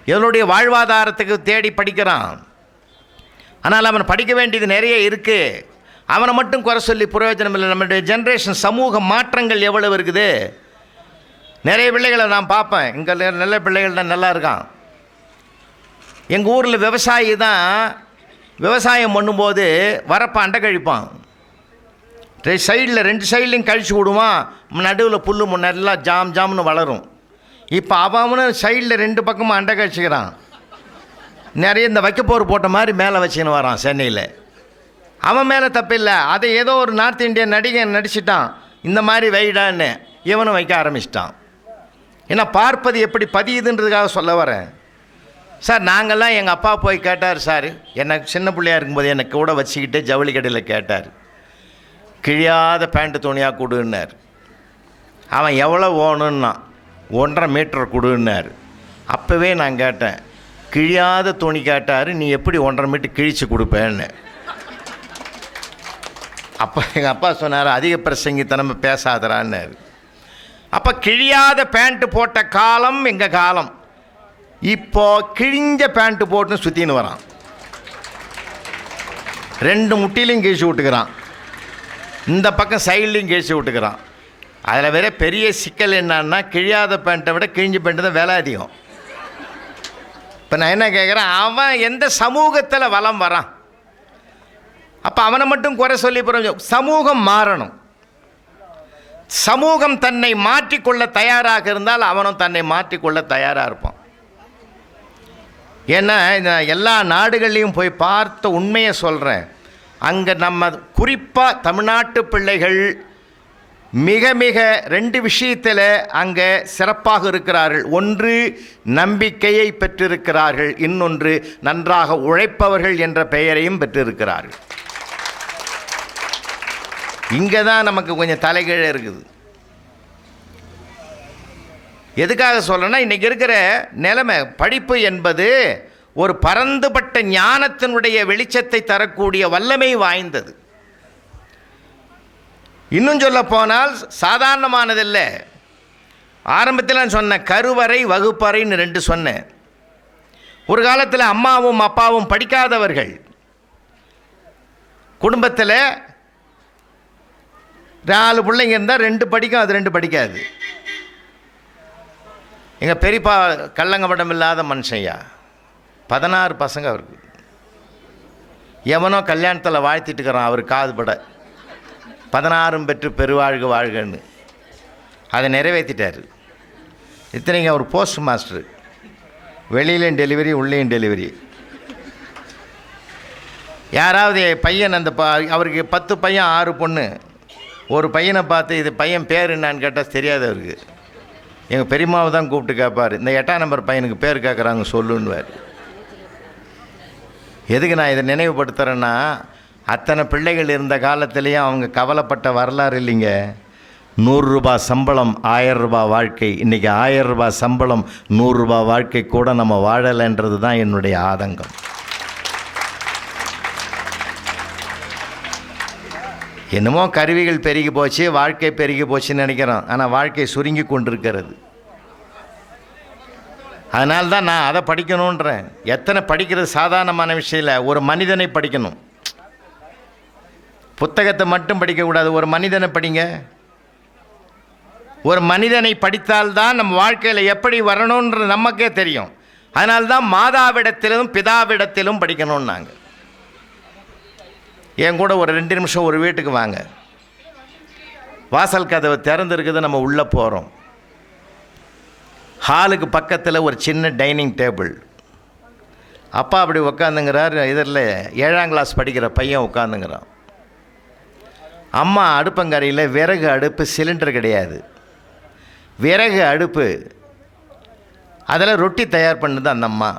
இதனுடைய வாழ்வாதாரத்துக்கு தேடி படிக்கிறான். ஆனால் அவன் படிக்க வேண்டியது நிறைய இருக்குது. அவனை மட்டும் குறை சொல்லி பிரயோஜனம் இல்லை. நம்மளுடைய ஜென்ரேஷன் சமூக மாற்றங்கள் எவ்வளவு இருக்குது. நிறைய பிள்ளைகளை நான் பார்ப்பேன், இங்கே நல்ல பிள்ளைகள் தான் நல்லா இருக்கான். எங்கள் ஊரில் விவசாயி தான் விவசாயம் பண்ணும்போது வரப்ப அண்டை கழிப்பான். சைடில் 2 சைட்லையும் கழிச்சு விடுவான். நடுவில் புல் நல்லா ஜாம்னு வளரும். இப்போ அவனும் சைடில் 2 பக்கமும் அண்டை கழிச்சுக்கிறான். நிறைய இந்த வைக்கப்போர் போட்ட மாதிரி மேலே வச்சுன்னு வரான் சென்னையில். அவன் மேலே தப்பில்லை. அதை ஏதோ ஒரு நார்த் இந்தியன் நடிகன் நடிச்சிட்டான், இந்த மாதிரி வைடான்னு இவனும் வைக்க ஆரம்பிச்சிட்டான். ஏன்னா பார்ப்பது எப்படி பதியுதுன்றதுக்காக சொல்ல வரேன் சார். நாங்கள்லாம் எங்கள் அப்பா போய் கேட்டார் சார், எனக்கு சின்ன பிள்ளையாக இருக்கும்போது எனக்கு கூட வச்சுக்கிட்டு ஜவுளி கடையில் கேட்டார், கிழியாத பேண்ட்டு துணியாக கொடுன்னார். அவன் எவ்வளோ ஓணுன்னா 1.5 மீட்டர் கொடுன்னார். அப்போவே நான் கேட்டேன், கிழியாத துணி கேட்டார், நீ எப்படி 1.5 மீட்டர் கிழிச்சு கொடுப்பேன்னு. அப்போ எங்கள் அப்பா சொன்னார், அதிக பிரசங்கித்தனம் பேசாதரான்னார். அப்போ கிழியாத பேண்ட்டு போட்ட காலம் எங்கள் காலம். இப்போ கிழிஞ்ச பேண்ட்டு போட்டுன்னு சுற்றின்னு வரான். 2 முட்டிலையும் கிழிச்சு விட்டுக்கிறான், இந்த பக்கம் சைட்லையும் கிழிச்சு விட்டுக்கிறான். அதில் வேற பெரிய சிக்கல் என்னன்னா, கிழியாத பேண்ட்டை விட கிழிஞ்ச பேண்ட்டு தான் விலை அதிகம். இப்போ நான் என்ன கேட்குறேன், அவன் எந்த சமூகத்தில் வலம் வரான்? அப்போ அவனை மட்டும் குறை சொல்லி போகிறோம். சமூகம் மாறணும். சமூகம் தன்னை மாற்றிக்கொள்ள தயாராக இருந்தால் அவனும் தன்னை மாற்றிக்கொள்ள தயாராக இருப்பான். ஏன்னா எல்லா நாடுகள்லையும் போய் பார்த்த உண்மையை சொல்கிறேன். அங்கே நம்ம குறிப்பாக தமிழ்நாட்டு பிள்ளைகள் மிக மிக 2 விஷயத்தில் அங்கே சிறப்பாக இருக்கிறார்கள். ஒன்று நம்பிக்கையை பெற்றிருக்கிறார்கள், இன்னொன்று நன்றாக உழைப்பவர்கள் என்ற பெயரையும் பெற்றிருக்கிறார்கள். இங்கே தான் நமக்கு கொஞ்சம் தலைகீழே இருக்குது. எதுக்காக சொல்கிறேன்னா, இன்றைக்கி இருக்கிற நிலைமை, படிப்பு என்பது ஒரு பரந்துபட்ட ஞானத்தினுடைய வெளிச்சத்தை தரக்கூடிய வல்லமை வாய்ந்தது. இன்னும் சொல்ல போனால் சாதாரணமானதில்லை. ஆரம்பத்தில் நான் சொன்னேன், கருவறை வகுப்பறைன்னு 2 சொன்னேன். ஒரு காலத்தில் அம்மாவும் அப்பாவும் படிக்காதவர்கள், குடும்பத்தில் 4 பிள்ளைங்க இருந்தால் 2 படிக்கும், அது 2 படிக்காது. எங்கள் பெரியப்பா கள்ளங்கபடம் இல்லாத மனுஷையா, 16 பசங்க அவருக்கு. எவனோ கல்யாணத்தில் வாழ்த்திட்டுக்கிறான் அவர் காதுபட, 16 பெற்று பெருவாழ்க வாழ்கன்னு. அதை நிறைவேற்றிட்டார். இத்தனைக்கு அவர் போஸ்ட் மாஸ்டர், வெளியிலையும் டெலிவரி உள்ளேயும் டெலிவரி. யாராவது பையன் அந்த அவருக்கு 10 பையன் 6 பொண்ணு. ஒரு பையனை பார்த்து இது பையன் பேர் என்னான்னு கேட்டால் தெரியாது அவருக்கு. எங்கள் பெரியம்மாவை தான் கூப்பிட்டு கேட்பார், இந்த 8ஆம் நம்பர் பையனுக்கு பேர் கேட்குறாங்க சொல்லுன்னுவார். எதுக்கு நான் இதை நினைவுபடுத்துகிறேன்னா, அத்தனை பிள்ளைகள் இருந்த காலத்துலேயும் அவங்க கவலைப்பட்ட வரலாறு இல்லைங்க. 100 ரூபாய் சம்பளம் 1000 ரூபாய் வாழ்க்கை. இன்றைக்கி 1000 ரூபாய் சம்பளம் 100 ரூபாய் வாழ்க்கை கூட நம்ம வாழலைன்றது தான் என்னுடைய ஆதங்கம். என்னமோ கருவிகள் பெருகி போச்சு, வாழ்க்கை பெருகி போச்சுன்னு நினைக்கிறோம். ஆனால் வாழ்க்கை சுருங்கி கொண்டிருக்கிறது. அதனால தான் நான் அதை படிக்கணுன்றேன். எத்தனை படிக்கிறது சாதாரணமான விஷயம் இல்லை. ஒரு மனிதனை படிக்கணும், புத்தகத்தை மட்டும் படிக்கக்கூடாது. ஒரு மனிதனை படிங்க. ஒரு மனிதனை படித்தால்தான் நம்ம வாழ்க்கையில் எப்படி வரணுன்ற நமக்கே தெரியும். அதனால்தான் மாதாவிடத்திலும் பிதாவிடத்திலும் படிக்கணும்னு நாங்கள். என் கூட ஒரு 2 நிமிஷம் ஒரு வீட்டுக்கு வாங்க. வாசல் கதவை திறந்துருக்குது, நம்ம உள்ளே போகிறோம். ஹாலுக்கு பக்கத்தில் ஒரு சின்ன டைனிங் டேபிள். அப்பா அப்படி உட்காந்துங்கிறார். இதில் 7ஆம் கிளாஸ் படிக்கிற பையன் உட்காந்துங்கிறான். அம்மா அடுப்பங்கரையில் விறகு அடுப்பு, சிலிண்டர் கிடையாது, விறகு அடுப்பு. அதில் ரொட்டி தயார் பண்ணுது அந்த அம்மா.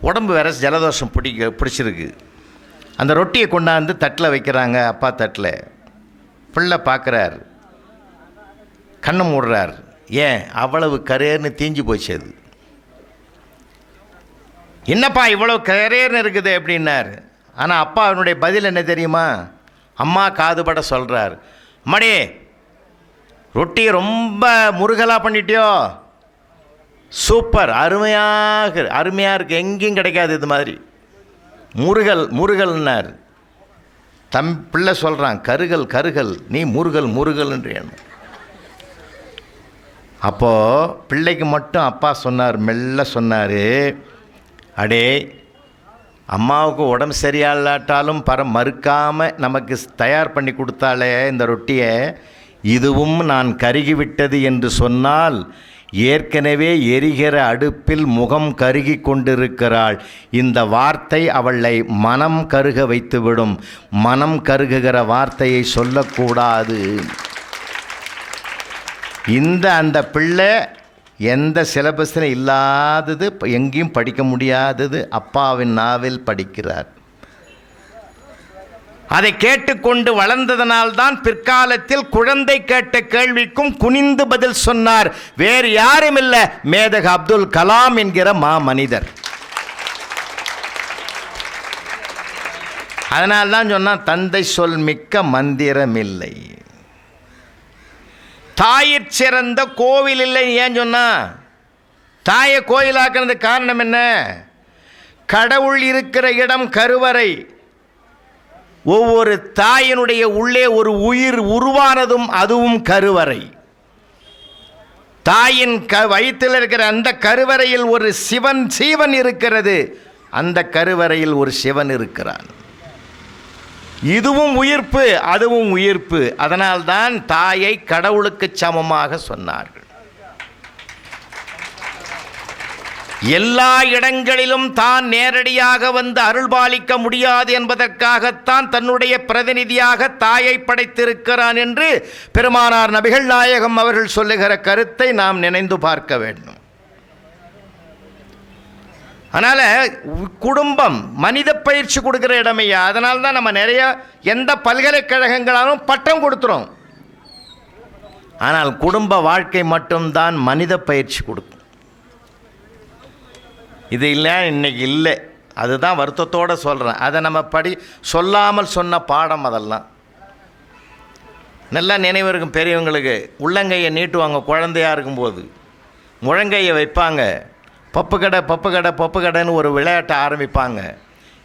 உடம்பு வேற ஜலதோஷம் பிடிச்சிருக்கு. அந்த ரொட்டியை கொண்டாந்து தட்டில் வைக்கிறாங்க, அப்பா தட்டில். பிள்ளை பார்க்குறார், கண்ணை மூடுறார். ஏன் அவ்வளவு கரேர்னு தீஞ்சு போச்சு அது. என்னப்பா இவ்வளோ கரேர்னு இருக்குது அப்படின்னார். ஆனால் அப்பா அவனுடைய பதில் என்ன தெரியுமா? அம்மா காதுபட சொல்கிறார், அம்மாடி ரொட்டியை ரொம்ப முருகலாக பண்ணிட்டியோ, சூப்பர், அருமையாக இருக்குது, எங்கேயும் கிடைக்காது இது மாதிரி. முருகல்னார். பிள்ளை சொல்கிறான், கருகல் நீ முருகல்ன்றேன். அப்போது பிள்ளைக்கு மட்டும் அப்பா சொன்னார், மெல்ல சொன்னார், அடே அம்மாவுக்கு உடம்பு சரியால்லாட்டாலும் மறுக்காமல் நமக்கு தயார் பண்ணி கொடுத்தாலே இந்த ரொட்டியை, இதுவும் நான் கருகிவிட்டது என்று சொன்னால் ஏற்கனவே எரிகிற அடுப்பில் முகம் கருகி கொண்டிருக்கிறாள். இந்த வார்த்தை அவளை மனம் கருக வைத்துவிடும். மனம் கருகுகிற வார்த்தையை சொல்லக்கூடாது. அந்த பிள்ளை எந்த சிலபஸில் இல்லாதது, எங்கேயும் படிக்க முடியாதது அப்பாவின் நாவில் படிக்கிறார். அதை கேட்டுக்கொண்டு வளர்ந்ததனால்தான் பிற்காலத்தில் குழந்தை கேட்ட கேள்விக்கும் குனிந்து பதில் சொன்னார். வேறு யாரும் இல்லை, மேதகு அப்துல் கலாம் என்கிற மனிதர். அதனால்தான் சொன்னான், தந்தை சொல் மிக்க மந்திரமில்லை. தாயிற் சிறந்த கோவில் இல்லை. ஏன் சொன்னா? தாயை கோயிலாக்குறது காரணம் என்ன? கடவுள் இருக்கிற இடம் கருவறை. ஒவ்வொரு தாயினுடைய உள்ளே ஒரு உயிர் உருவானதும் அதுவும் கருவறை. தாயின் வயிற்றில் இருக்கிற அந்த கருவறையில் ஒரு சீவன் இருக்கிறது. அந்த கருவறையில் ஒரு சிவன் இருக்கிறான். இதுவும் உயிர்ப்பு, அதுவும் உயிர்ப்பு. அதனால்தான் தாயை கடவுளுக்கு சமமாக சொன்னார்கள். எல்லா இடங்களிலும் தான் நேரடியாக வந்து அருள்பாலிக்க முடியாது என்பதற்காகத்தான் தன்னுடைய பிரதிநிதியாக தாயை படைத்திருக்கிறான் என்று பெருமானார் நபிகள் நாயகம் அவர்கள் சொல்லுகிற கருத்தை நாம் நினைந்து பார்க்க வேண்டும். அதனால் குடும்பம் மனித பயிற்சி கொடுக்குற இடமையா. அதனால தான் நம்ம நிறைய எந்த பல்கலைக்கழகங்களாலும் பட்டம் கொடுத்துரும். ஆனால் குடும்ப வாழ்க்கை மட்டும்தான் மனித பயிற்சி கொடுக்கும். இது இல்லை, இன்னைக்கு இல்லை. அதுதான் வருத்தத்தோடு சொல்கிறேன். அதை நம்ம சொல்லாமல் சொன்ன பாடம் அதெல்லாம். நல்லா நினைவு இருக்கும் பெரியவங்களுக்கு. உள்ளங்கையை நீட்டுவாங்க குழந்தையாக இருக்கும்போது, முழங்கையை வைப்பாங்க. பப்பு கடைன்னு ஒரு விளையாட்டை ஆரம்பிப்பாங்க.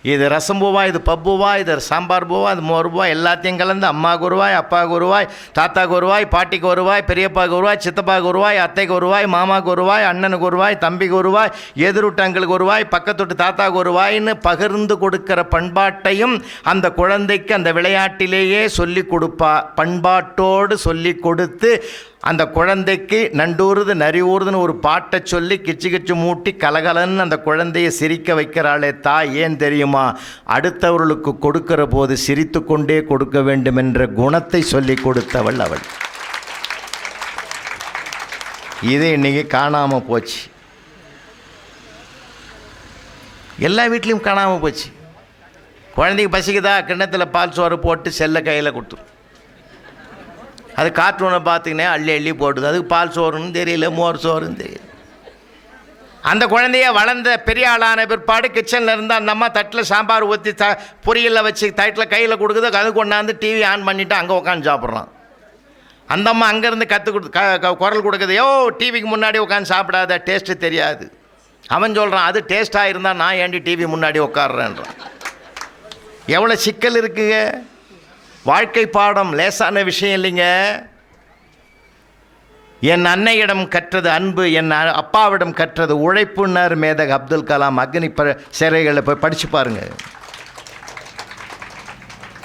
இது ரசம் பூவா, இது பப்புவா, இது சாம்பார் பூவா, இது மோர் பூவா, எல்லாத்தையும் கலந்து அம்மாவுக்கு ஒருவாய், அப்பாவுக்கு ஒருவாய், தாத்தாவுக்கு ஒருவாய், பாட்டிக்கு ஒருவாய், பெரியப்பாவுக்கு ஒருவாய், சித்தப்பாவுக்கு ஒருவாய், அத்தைக்கு ஒருவாய், மாமாவுக்கு ஒருவாய், அண்ணனுக்கு ஒருவாய், தம்பிக்கு ஒருவாய், எதிர்விட்டங்களுக்கு ஒருவாய், பக்கத்தொட்டு தாத்தாவுக்கு ஒருவாய்ன்னு பகிர்ந்து கொடுக்கிற பண்பாட்டையும் அந்த குழந்தைக்கு அந்த விளையாட்டிலேயே சொல்லி கொடுப்பா. பண்பாட்டோடு சொல்லி கொடுத்து அந்த குழந்தைக்கு நண்டூறுது நரி ஊறுதுன்னு ஒரு பாட்டை சொல்லி கிச்சு மூட்டி கலகலன்னு அந்த குழந்தையை சிரிக்க வைக்கிறாளே தாய். ஏன் தெரியுமா? அடுத்தவர்களுக்கு கொடுக்கிற போது சிரித்து கொண்டே கொடுக்க வேண்டும் என்ற குணத்தை சொல்லி கொடுத்தவள் அவள். இது இன்னைக்கு காணாமல் போச்சு. எல்லா வீட்லேயும் காணாமல் போச்சு. குழந்தைக்கு பசிக்குதா, கிண்ணத்தில் பால் சோறு போட்டு செல்ல கையில் கொடுத்துரும். அது கார்ட்டூனை பார்த்துக்கினே அள்ளி போட்டுது. அதுக்கு பால் சோறுன்னு தெரியல, மோர் சோறுன்னு தெரியல. அந்த குழந்தைய வளர்ந்த பெரிய ஆளான பிற்பாடு கிச்சனில் இருந்தால் அந்த அம்மா தட்டில் சாம்பார் ஊற்றி பொரியலில் வச்சு தட்டில் கையில் கொடுக்குது. அது கொண்டாந்து டிவி ஆன் பண்ணிவிட்டு அங்கே உட்காந்து சாப்பிட்றான். அந்த அம்மா அங்கேருந்து குரல் கொடுக்குது, யோ டிவிக்கு முன்னாடி உட்காந்து சாப்பிடாத, டேஸ்ட்டு தெரியாது. அவன் சொல்கிறான், அது டேஸ்ட்டாக இருந்தால் நான் ஏண்டி டிவி முன்னாடி உட்காடுறேன்றான். எவ்வளோ சிக்கல் இருக்குங்க. வாழ்க்கை பாடம் லேசான விஷயம் இல்லைங்க. என் அன்னையிடம் கற்றது அன்பு, என் அப்பாவிடம் கற்றது உழைப்புன்னார் மேதகு அப்துல் கலாம். அக்னி சிறைகளில் போய் படித்து பாருங்க.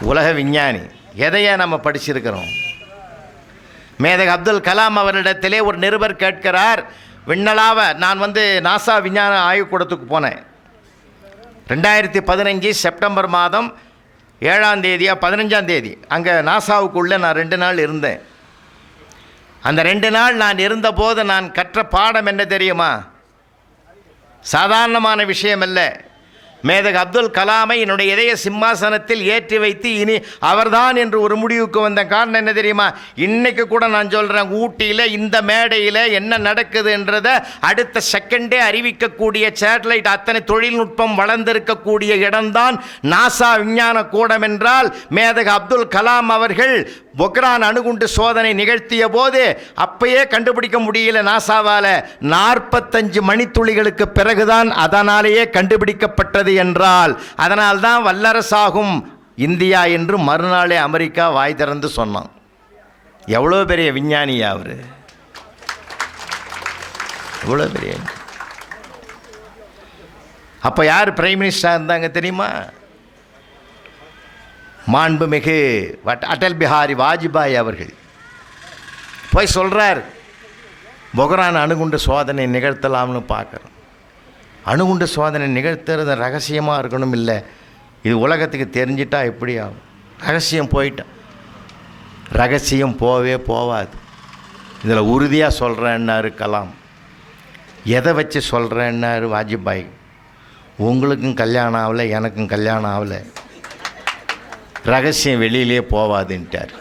உலக விஞ்ஞானி. எதையா நம்ம படிச்சிருக்கிறோம்? மேதகு அப்துல் கலாம் அவரிடத்திலே ஒரு நிருபர் கேட்கிறார், விண்ணளாவ நான் நாசா விஞ்ஞான ஆய்வுக்கூடத்துக்கு போனேன். 2015 செப்டம்பர் மாதம் 7ஆம் தேதியா 15ஆம் தேதி அங்கே நாசாவுக்குள்ளே நான் 2 நாள் இருந்தேன். அந்த 2 நாள் நான் இருந்தபோது நான் கற்ற பாடம் என்ன தெரியுமா? சாதாரணமான விஷயம் அல்ல. மேதகு அப்துல் கலாமை என்னுடைய இதய சிம்மாசனத்தில் ஏற்றி வைத்து இனி அவர்தான் என்று ஒரு முடிவுக்கு வந்த காரணம் என்ன தெரியுமா? இன்றைக்கு கூட நான் சொல்கிறேன், ஊட்டியில் இந்த மேடையில் என்ன நடக்குதுன்றதை அடுத்த செகண்டே அறிவிக்கக்கூடிய சேட்டலைட் அத்தனை தொழில்நுட்பம் வளர்ந்திருக்கக்கூடிய இடம்தான் நாசா விஞ்ஞான கூடம் என்றால் மேதகு அப்துல் கலாம் அவர்கள் பொக்ரான் அணுகுண்டு சோதனை நிகழ்த்திய போது அப்பயே கண்டுபிடிக்க முடியல நாசாவால். 45 மணித்துளிகளுக்கு பிறகுதான் அதனாலேயே கண்டுபிடிக்கப்பட்டது என்றால், அதனால்தான் வல்லரசாகும் இந்தியா என்று மறுநாளே அமெரிக்கா வாய் திறந்து சொன்னான். எவ்வளோ பெரிய விஞ்ஞானியா அவர், எவ்வளோ பெரிய. அப்போ யார் பிரைம் மினிஸ்டராக இருந்தாங்க தெரியுமா? மாண்புமிகு அடல் பிஹாரி வாஜ்பாய் அவர்கள் போய் சொல்கிறார், பொக்ரான் அணுகுண்டு சோதனை நிகழ்த்தலாம்னு பார்க்குறோம். அணுகுண்டு சோதனை நிகழ்த்துறது ரகசியமாக இருக்கணும், இல்லை இது உலகத்துக்கு தெரிஞ்சிட்டா எப்படி ஆகும்? ரகசியம் போயிட்டான். ரகசியம் போவே போகாது. இதில் உறுதியாக சொல்கிறேன்னாரு கலாம். எதை வச்சு சொல்கிறேன்னாரு வாஜ்பாய். உங்களுக்கும் கல்யாணம் ஆகலை, எனக்கும் கல்யாணம் ஆகலை, ரகசியம் வெளியிலே போவாதுன்ட்டார்.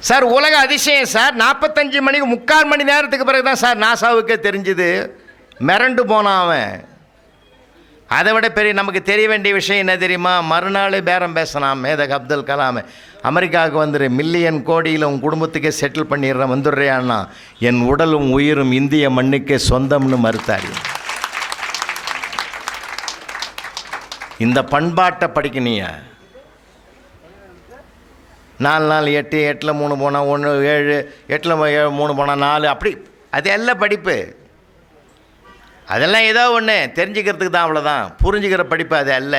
சார் உலக அதிசயம் சார், 45 மணிக்கு 3/4 மணி நேரத்துக்கு பிறகு தான் சார் நாசாவுக்கே தெரிஞ்சுது. மிரண்டு போனான் அவன். அதை விட பெரிய நமக்கு தெரிய வேண்டிய விஷயம் என்ன தெரியுமா? மறுநாள் பேரம் பேசினான் மேதக் அப்துல் கலாம். அமெரிக்காவுக்கு வந்துரு, மில்லியன் கோடியில் உன் குடும்பத்துக்கே செட்டில் பண்ணிடுறேன், வந்துடுறியான்னா என் உடலும் உயிரும் இந்திய மண்ணுக்கே சொந்தம்னு மறுத்தார். இந்த பண்பாட்டை படிக்கணிய 4 நாள் 8, 8ல் 3 போனால் 1, 7, 8ல் 3 போனால் 4, அப்படி அது எல்லாம் படிப்பு. அதெல்லாம் ஏதோ ஒன்று தெரிஞ்சுக்கிறதுக்கு தான், அவ்வளோதான். புரிஞ்சுக்கிற படிப்பு அது அல்ல.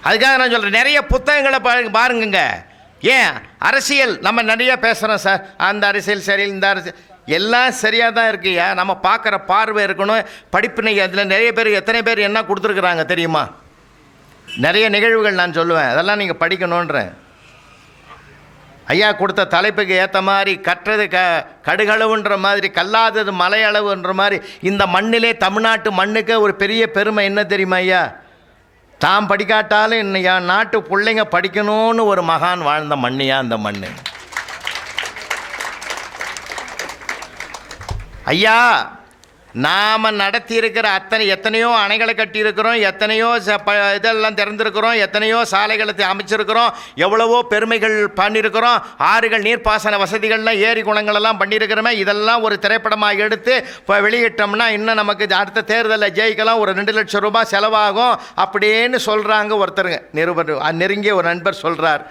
அதுக்காக நான் சொல்கிறேன், நிறைய புத்தகங்களை பாருங்க. ஏன் அரசியல் நம்ம நிறைய பேசுகிறோம் சார், அந்த அரசியல் சரி, இந்த அரசியல் எல்லாம் சரியாக தான் இருக்குயா. நம்ம பார்க்குற பார்வை இருக்கணும், படிப்பினை. அதில் நிறைய பேர், எத்தனை பேர் என்ன கொடுத்துருக்குறாங்க தெரியுமா? நிறைய நிகழ்வுகள் நான் சொல்லுவேன், அதெல்லாம் நீங்கள் படிக்கணுன்றேன். ஐயா கொடுத்த தலைப்புக்கு ஏற்ற மாதிரி கற்றது கடுகளவுன்ற மாதிரி, கல்லாதது மலையளவுன்ற மாதிரி இந்த மண்ணிலே, தமிழ்நாட்டு மண்ணுக்கு ஒரு பெரிய பெருமை என்ன தெரியுமா ஐயா? தாம் படிக்காட்டாலும் இன்னையா நாட்டு பிள்ளைங்க படிக்கணும்னு ஒரு மகான் வாழ்ந்த மண்ணியா அந்த மண். ஐயா நாம் நடத்தி இருக்கிற எத்தனையோ அணைகளை கட்டியிருக்கிறோம், எத்தனையோ இதெல்லாம் திறந்திருக்கிறோம், எத்தனையோ சாலைகளை அமைச்சிருக்கிறோம், எவ்வளவோ பெருமைகள் பண்ணியிருக்கிறோம், ஆறுகள் நீர்ப்பாசன வசதிகள்லாம் ஏரி குளங்களெல்லாம் பண்ணியிருக்கிறோமே. இதெல்லாம் ஒரு திரைப்படமாக எடுத்து இப்போ வெளியிட்டோம்னா இன்னும் நமக்கு அடுத்த தேர்தலில் ஜெயிக்கலாம், ஒரு 2 லட்சம் ரூபாய் செலவாகும் அப்படின்னு சொல்கிறாங்க ஒருத்தருங்க. நெருங்கிய ஒரு நண்பர் சொல்கிறார்,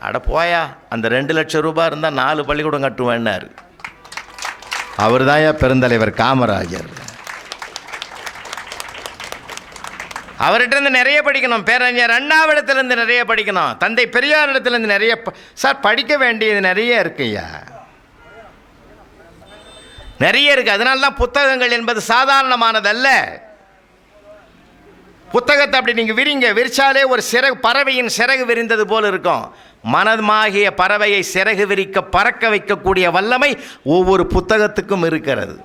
அட போயா, அந்த 2 லட்சம் ரூபாய் இருந்தால் 4 பள்ளிக்கூடம் கட்டுவேன்னாரு. அவர் தாயா பெருந்தலைவர் காமராஜர். அவர்கிட்ட இருந்து நிறைய படிக்கணும். பேரறிஞர் அண்ணாவிடத்திலிருந்து நிறைய படிக்கணும். தந்தை பெரியார் இடத்துலேருந்து நிறைய சார் படிக்க வேண்டியது நிறைய இருக்குய்யா, நிறைய இருக்குது. அதனால தான் புத்தகங்கள் என்பது சாதாரணமானதல்ல. புத்தகத்தை அப்படி நீங்கள் விரிச்சாலே ஒரு சிறகு, பறவையின் சிறகு விரிந்தது போல் இருக்கும். மனமாகிய பறவையை சிறகு விரிக்க பறக்க வைக்கக்கூடிய வல்லமை ஒவ்வொரு புத்தகத்துக்கும் இருக்கிறது.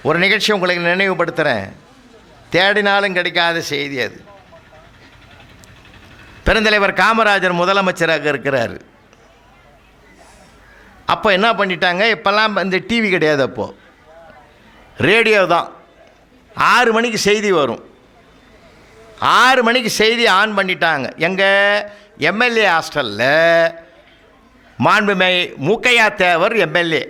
ஒரு நிகழ்ச்சி உங்களுக்கு நினைவுபடுத்துகிறேன், தேடினாலும் கிடைக்காத செய்தி அது. பெருந்தலைவர் காமராஜர் முதலமைச்சராக இருக்கிறார். அப்போ என்ன பண்ணிட்டாங்க, இப்போல்லாம் இந்த டிவி கிடையாது, அப்போது ரேடியோ தான். 6 மணிக்கு செய்தி வரும். 6 மணிக்கு செய்தி ஆன் பண்ணிட்டாங்க. எங்கள் எம்எல்ஏ ஹாஸ்டலில் மாண்புமை மூக்கையா தேவர் எம்எல்ஏ,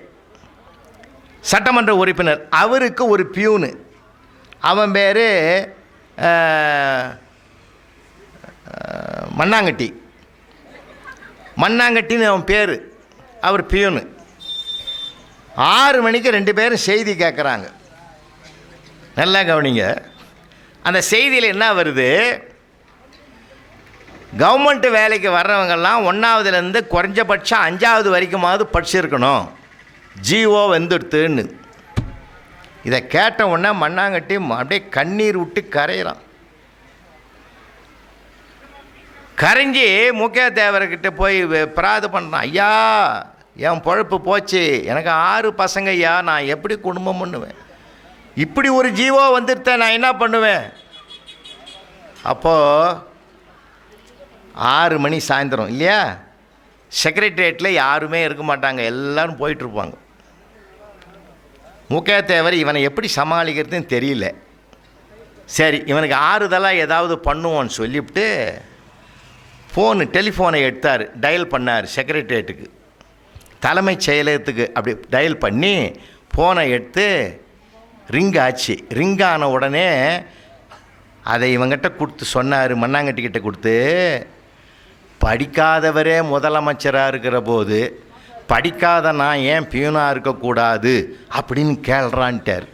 சட்டமன்ற உறுப்பினர். அவருக்கு ஒரு பியூனு, அவன் பேர் மண்ணாங்கட்டின்னு அவன் பேர். அவர் பியூனு. 6 மணிக்கு 2 பேரும் செய்தி கேட்குறாங்க. நல்லா கவனிங்க. அந்த செய்தியில் என்ன வருது, கவர்மெண்ட்டு வேலைக்கு வர்றவங்கெல்லாம் 1ஆவதுலேருந்து குறைஞ்சபட்சம் 5ஆவது வரைக்குமாவது படிச்சிருக்கணும், ஜிஓ வந்துடுத்துன்னு. இதை கேட்ட உடனே மண்ணாங்கட்டி அப்படியே கண்ணீர் விட்டு கரையிறான். கரைஞ்சி மூக்கையா தேவர்கிட்ட போய் பிராது பண்ணுறான். ஐயா, என் பொழப்பு போச்சு, எனக்கு 6 பசங்க ஐயா, நான் எப்படி குடும்பம் பண்ணுவேன்? இப்படி ஒரு ஜீவோ வந்துருத்த நான் என்ன பண்ணுவேன்? அப்போது 6 மணி சாயந்தரம் இல்லையா, செக்ரட்டரியேட்டில் யாருமே இருக்க மாட்டாங்க, எல்லோரும் போயிட்டுருப்பாங்க. மூக்கையா தேவர் இவனை எப்படி சமாளிக்கிறதுன்னு தெரியல. சரி, இவனுக்கு ஆறுதலாக ஏதாவது பண்ணுவோன்னு சொல்லிவிட்டு டெலிஃபோனை எடுத்தார், டயல் பண்ணார் செக்ரட்டரியேட்டுக்கு, தலைமைச் செயலகத்துக்கு. அப்படி டயல் பண்ணி ஃபோனை எடுத்து ரிங் ஆச்சு. ரிங் ஆன உடனே அதை இவங்கிட்ட கொடுத்து சொன்னார், மண்ணாங்கட்டிக்கிட்ட கொடுத்து, படிக்காதவரே முதலமைச்சராக இருக்கிற போது படிக்காத நான் ஏன் பியூனாக இருக்கக்கூடாது அப்படின்னு கேள்றான்ட்டார்.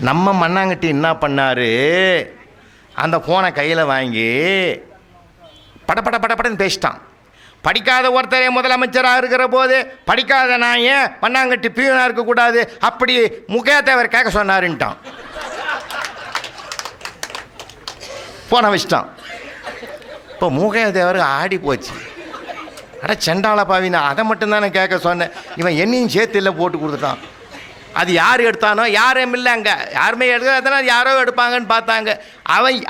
நம்ம மண்ணாங்கட்டி என்ன பண்ணார், அந்த ஃபோனை கையில் வாங்கி படப்படன்னு பேசிட்டான். படிக்காத ஒருத்தரே முதலமைச்சராக இருக்கிற போது படிக்காத நான் ஏன் மண்ணாங்கட்டி பியூனாக இருக்கக்கூடாது, அப்படி முக்கியத்தேவர் கேட்க சொன்னாருன்ட்டான். ஃபோனை வச்சிட்டான். இப்போ முக்கியத்தேவர் ஆடி போச்சு. அட செண்டாள பாவினா அதை மட்டும்தானே கேட்க சொன்னேன், இவன் என்னையும் சேர்த்துல போட்டு கொடுத்துட்டான். அது யார் எடுத்தானோ யாரும் இல்லை, அங்கே யாருமே எடுக்கிறதுனா யாரோ எடுப்பாங்கன்னு பார்த்தாங்க.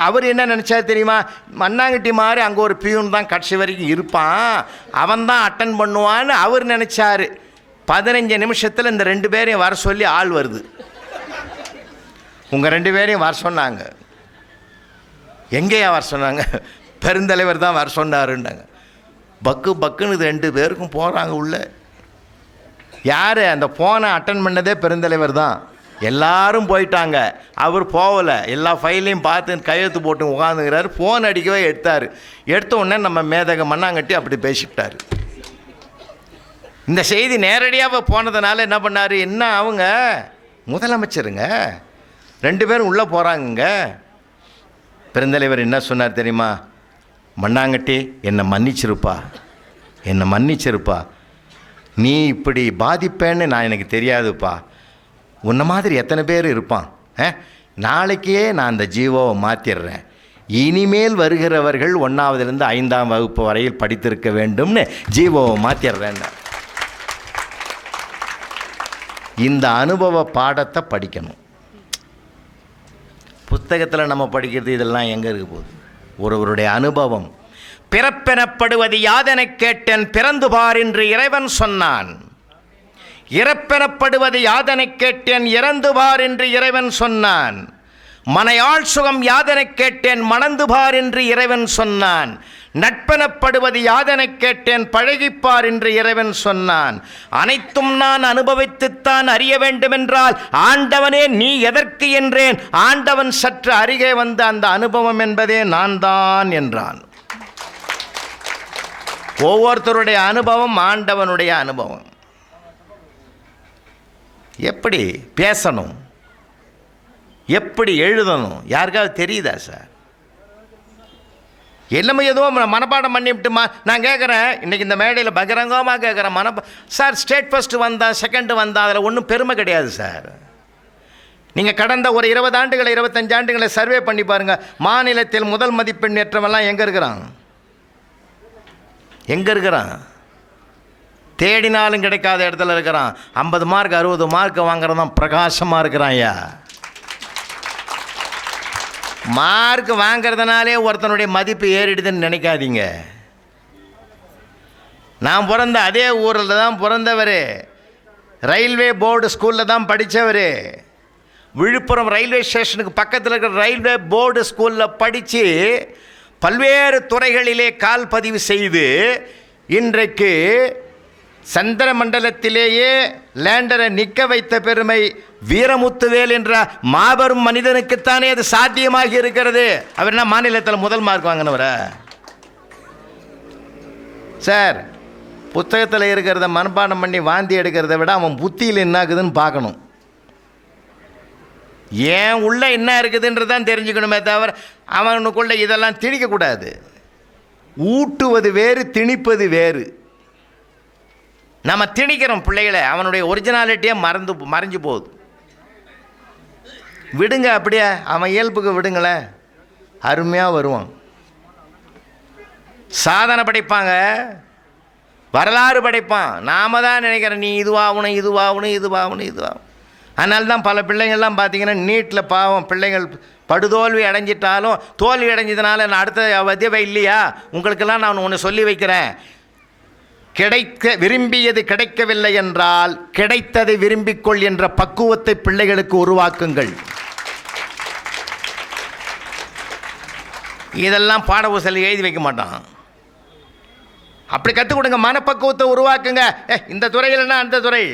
அவர் என்ன நினச்சா தெரியுமா, மண்ணாங்கட்டி மாதிரி அங்கே ஒரு பியூன் தான் கடைசி வரைக்கும் இருப்பான், அவன் தான் அட்டன் பண்ணுவான்னு அவர் நினச்சார். 15 நிமிஷத்தில் இந்த 2 பேரையும் வர சொல்லி ஆள் வருது. உங்கள் 2 பேரையும் வர சொன்னாங்க. எங்கேயா வர சொன்னாங்க? பெருந்தலைவர் தான் வர சொன்னாருன்னாங்க. பக்குன்னு 2 பேருக்கும் போகிறாங்க உள்ள. யார் அந்த ஃபோனை அட்டன் பண்ணதே பெருந்தலைவர் தான். எல்லாரும் போயிட்டாங்க, அவர் போகலை. எல்லா ஃபைலையும் பார்த்து கையெழுத்து போட்டு உட்காந்துக்கிறாரு. ஃபோன் அடிக்கவே எடுத்தார். எடுத்த உடனே நம்ம மேதக மண்ணாங்கட்டி அப்படி பேசிக்கிட்டார். இந்த செய்தி நேரடியாக போனதுனால என்ன பண்ணார், என்ன அவங்க முதலமைச்சருங்க 2 பேரும் உள்ளே போகிறாங்கங்க. பெருந்தலைவர் என்ன சொன்னார் தெரியுமா, மண்ணாங்கட்டி என்னை மன்னிச்சிருப்பா, நீ இப்படி பாதிப்பேன்னு நான் எனக்கு தெரியாதுப்பா, உன்ன மாதிரி எத்தனை பேர் இருப்பான், நாளைக்கே நான் அந்த ஜீவோவை மாற்றிடுறேன், இனிமேல் வருகிறவர்கள் 1ஆவதுலேருந்து 5ஆம் வகுப்பு வரையில் படித்திருக்க வேண்டும்னு ஜீவோவை மாற்றிடுறேன். இந்த அனுபவ பாடத்தை படிக்கணும். புத்தகத்தில் நம்ம படிக்கிறது இதெல்லாம் எங்கே இருக்க போகுது? ஒருவருடைய அனுபவம். பிறப்பெனப்படுவது யாதெனக் கேட்டேன், பிறந்து பார் என்று இறைவன் சொன்னான். இறப்பெனப்படுவது யாதெனக் கேட்டேன், இறந்து பார் என்று இறைவன் சொன்னான். மனையாள் சுகம் யாதெனக் கேட்டேன், மணந்து பார் என்று இறைவன் சொன்னான். நட்பெனப்படுவது யாதெனக் கேட்டேன், பழகிப்பார் என்று இறைவன் சொன்னான். அனைத்தும் நான் அனுபவித்துத்தான் அறிய வேண்டுமென்றால் ஆண்டவனே நீ எதற்கு என்றேன். ஆண்டவன் சற்று அருகே வந்த அந்த அனுபவம் என்பதே நான் தான் என்றான். ஒவ்வொருத்தருடைய அனுபவம் ஆண்டவனுடைய அனுபவம். எப்படி பேசணும், எப்படி எழுதணும் யாருக்காவது தெரியுதா சார்? எல்லாமே ஏதோ மனப்பாடம் பண்ணிவிட்டுமா. நான் கேட்குறேன், இன்றைக்கி இந்த மேடையில் பகிரங்கமாக கேட்குறேன், சார் ஸ்டேட் ஃபஸ்ட்டு வந்தான், செகண்டு வந்தான், அதில் ஒன்றும் பெருமை கிடையாது சார். நீங்கள் கடந்த ஒரு 20 ஆண்டுகளை 25 ஆண்டுகளை சர்வே பண்ணி பாருங்கள். மாநிலத்தில் முதல் மதிப்பெண் ஏற்றவெல்லாம் எங்கே இருக்கிறான்? தேடினாலும் கிடைக்காத இடத்துல இருக்கிறான். 50 மார்க் 60 மார்க் வாங்குறதான் பிரகாசமாக இருக்கிறான். ஐயா, மார்க் வாங்கிறதுனாலே ஒருத்தனுடைய மதிப்பு ஏறிடுதுன்னு நினைக்காதீங்க. நான் பிறந்த அதே ஊரில் தான் பிறந்தவர், ரயில்வே போர்டு ஸ்கூலில் தான் படித்தவர். விழுப்புரம் ரயில்வே ஸ்டேஷனுக்கு பக்கத்தில் இருக்கிற ரயில்வே போர்டு ஸ்கூலில் படித்து பல்வேறு துறைகளிலே கால் பதிவு செய்து இன்றைக்கு சந்திர மண்டலத்திலேயே லேண்டரை நிற்க வைத்த பெருமை வீரமுத்துவேல் என்ற மாபெரும் மனிதனுக்குத்தானே அது சாத்தியமாகி இருக்கிறது. அவர் என்ன மாநிலத்தில் முதல் மார்க் வாங்கினவரா சார்? புத்தகத்தில் இருக்கிறத மனப்பாடம் பண்ணி வாந்தி எடுக்கிறத விட அவன் புத்தியில் என்ன இருக்குதுன்னு பார்க்கணும். ஏன் உள்ள என்ன இருக்குதுன்றதான் தெரிஞ்சுக்கணுமே தவிர அவனுக்குள்ள இதெல்லாம் திணிக்கக்கூடாது. ஊட்டுவது வேறு, திணிப்பது வேறு. நம்ம திணிக்கிறோம் பிள்ளைகளை, அவனுடைய ஒரிஜினாலிட்டியே மறைஞ்சு போகுது. விடுங்க, அப்படியே அவன் இயல்புக்கு விடுங்களேன், அருமையாக வருவான். சாதனை படைப்பாங்க, வரலாறு படைப்பான். நாம தான் நினைக்கிறேன் நீ இதுவாகணும். அதனால தான் பல பிள்ளைங்கள்லாம் பார்த்தீங்கன்னா நீட்டில் பாவம் பிள்ளைங்கள் படுதோல்வி அடைஞ்சிட்டாலும் தோல்வி அடைஞ்சதுனால நான் அடுத்த வதிவை இல்லையா, உங்களுக்கெல்லாம் நான் ஒன்று சொல்லி வைக்கிறேன். விரும்பியது கிடைக்கவில்லை என்றால் கிடைத்ததை விரும்பிக்கொள் என்ற பக்குவத்தை பிள்ளைகளுக்கு உருவாக்குங்கள். இதெல்லாம் பாடப்புத்தகத்தில் எழுதி வைக்க மாட்டான். அப்படி கற்றுக் கொடுங்க, மனப்பக்குவத்தை உருவாக்குங்க. இந்த துறையில்னா அந்த துறை.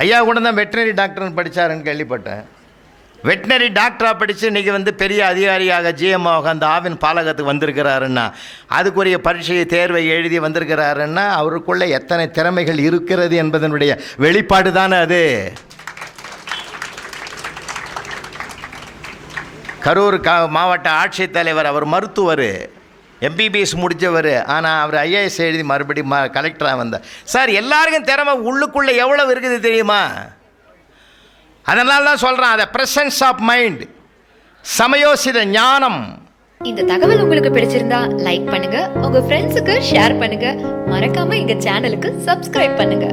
ஐயா கூட தான் வெட்டினரி டாக்டர்னு படித்தாருன்னு கேள்விப்பட்டேன். வெட்டினரி டாக்டராக படித்து இன்றைக்கி வந்து பெரிய அதிகாரியாக ஜிஎம்ஓக அந்த ஆவின் பாலகத்துக்கு வந்திருக்கிறாருன்னா, அதுக்குரிய பரீட்சையை தேர்வை எழுதி வந்திருக்கிறாருன்னா அவருக்குள்ளே எத்தனை திறமைகள் இருக்கிறது என்பதனுடைய வெளிப்பாடு தானே அது. கரூர் மாவட்ட ஆட்சித்தலைவர், அவர் மருத்துவர், எம்பிபிஎஸ் முடித்தவர். ஆனால் அவர் ஐஏஎஸ் எழுதி மறுபடியும் கலெக்டராக வந்தார். சார், எல்லாருக்கும் திறமை உள்ளுக்குள்ளே எவ்வளோ இருக்குது தெரியுமா? அதனால தான் சொல்கிறேன், அதை ப்ரெசன்ஸ் ஆஃப் மைண்ட், சமயோசித ஞானம். இந்த தகவல் உங்களுக்கு பிடிச்சிருந்தா லைக் பண்ணுங்க, உங்க ஃப்ரெண்ட்ஸுக்கு ஷேர் பண்ணுங்க, மறக்காம எங்க சேனலுக்கு சப்ஸ்கிரைப் பண்ணுங்க.